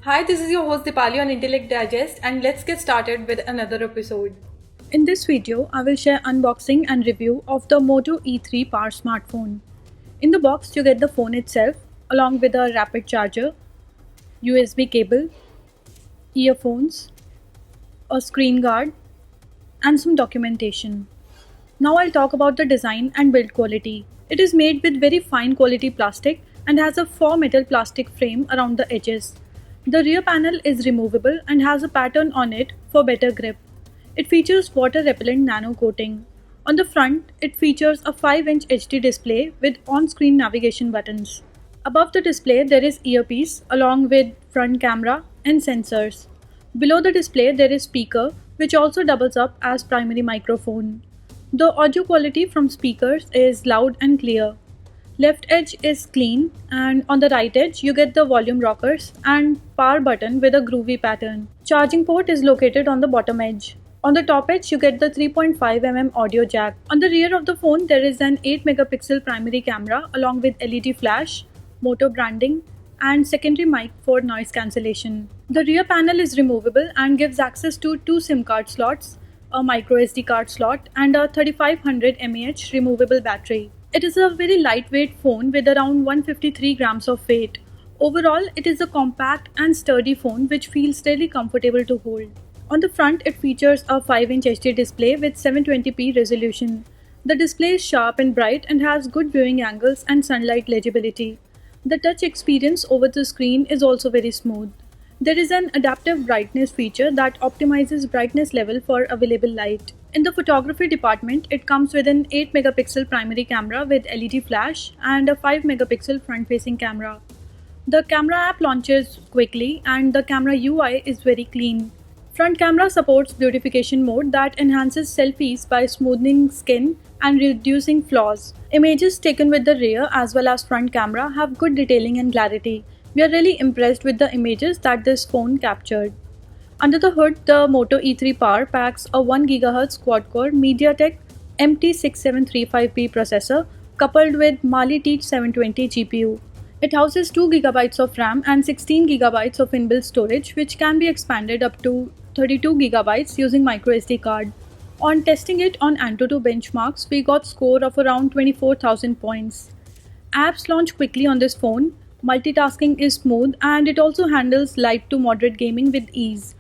Hi, this is your host Dipali on Intellect Digest, and let's get started with another episode. In this video, I will share unboxing and review of the Moto E3 Power smartphone. In the box, you get the phone itself along with a rapid charger, USB cable, earphones, a screen guard, and some documentation. Now I'll talk about the design and build quality. It is made with very fine quality plastic and has a 4 metal plastic frame around the edges. The rear panel is removable and has a pattern on it for better grip. It features water repellent nano coating. On the front, it features a 5-inch HD display with on-screen navigation buttons. Above the display, there is earpiece along with front camera and sensors. Below the display, there is speaker which also doubles up as primary microphone. The audio quality from speakers is loud and clear. Left edge is clean, and on the right edge you get the volume rockers and power button with a groovy pattern. Charging port is located on the bottom edge. On the top edge you get the 3.5 mm audio jack. On the rear of the phone there is an 8 megapixel primary camera along with LED flash, Moto branding, and secondary mic for noise cancellation. The rear panel is removable and gives access to two SIM card slots, a micro SD card slot, and a 3500 mAh removable battery. It is a very lightweight phone with around 153 grams of weight. Overall, it is a compact and sturdy phone which feels really comfortable to hold. On the front, it features a 5-inch HD display with 720p resolution. The display is sharp and bright and has good viewing angles and sunlight legibility. The touch experience over the screen is also very smooth. There is an adaptive brightness feature that optimizes brightness level for available light. In the photography department, it comes with an 8 megapixel primary camera with LED flash and a 5 megapixel front facing camera. The camera app launches quickly and the camera UI is very clean. Front camera supports beautification mode that enhances selfies by smoothing skin and reducing flaws. Images taken with the rear as well as front camera have good detailing and clarity. We are really impressed with the images that this phone captured. Under the hood, the Moto E3 Power packs a 1 GHz quad-core MediaTek MT6735P processor coupled with Mali Teach 720 GPU. It houses 2 GB of RAM and 16 GB of inbuilt storage, which can be expanded up to 32 GB using microSD card. On testing it on Antutu benchmarks, we got score of around 24,000 points. Apps launch quickly on this phone, multitasking is smooth, and it also handles light to moderate gaming with ease.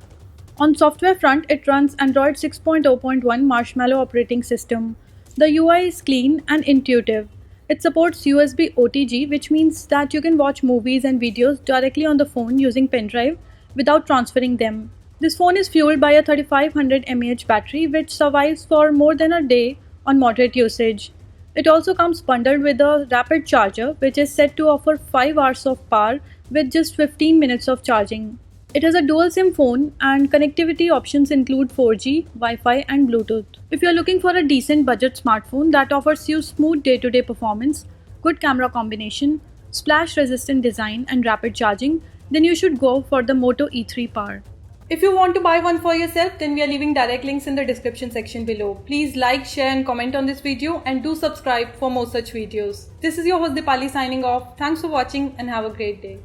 On software front, it runs Android 6.0.1 Marshmallow operating system. The UI is clean and intuitive. It supports USB OTG, which means that you can watch movies and videos directly on the phone using pendrive without transferring them. This phone is fueled by a 3500 mAh battery which survives for more than a day on moderate usage. It also comes bundled with a rapid charger which is said to offer 5 hours of power with just 15 minutes of charging. It has a dual SIM phone and connectivity options include 4G, Wi-Fi and Bluetooth. If you are looking for a decent budget smartphone that offers you smooth day-to-day performance, good camera combination, splash-resistant design and rapid charging, then you should go for the Moto E3 Power. If you want to buy one for yourself, then we are leaving direct links in the description section below. Please like, share and comment on this video and do subscribe for more such videos. This is your host Dipali signing off. Thanks for watching and have a great day.